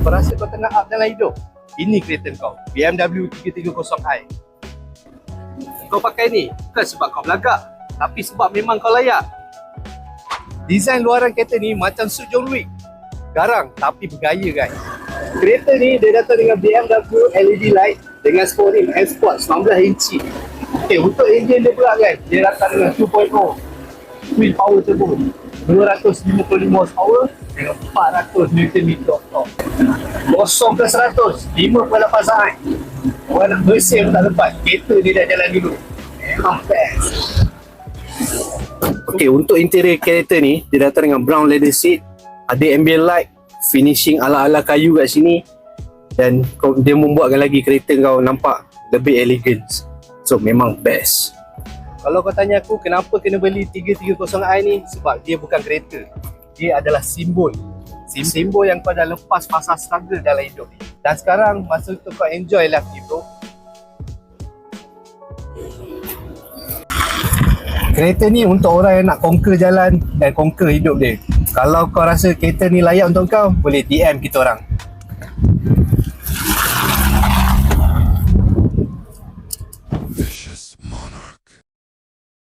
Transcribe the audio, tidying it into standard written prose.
Kau rasa kau tengah up dalam hidup? Ini kereta kau, BMW 330i. Kau pakai ni bukan sebab kau belagak, tapi sebab memang kau layak. Desain luaran kereta ni macam suit John Wick. Garang tapi bergaya guys. Kereta ni dia datang dengan BMW LED light dengan sporing M Sport 19 inci. Okay, untuk enjin dia pula kan, dia datang dengan 2.0 twin power turbo, 255 horsepower dengan 400 Nm of torque. Kosong ke 100, 5.8 saat. Orang nak bersih pun tak lepas, kereta dia dah jalan dulu. Memang best. Okay, untuk interior kereta ni, dia datang dengan brown leather seat, ada ambient light, finishing ala-ala kayu kat sini, dan dia membuatkan lagi kereta kau nampak lebih elegant. So memang best. Kalau kau tanya aku kenapa kena beli 330i ni, sebab dia bukan kereta, dia adalah simbol. Simbol yang kau dah lepas fasa struggle dalam hidup ni. Dan sekarang masa untuk kau enjoy life ni bro. Kereta ni untuk orang yang nak conquer jalan dan conquer hidup dia. Kalau kau rasa kereta ni layak untuk kau, boleh DM kita orang.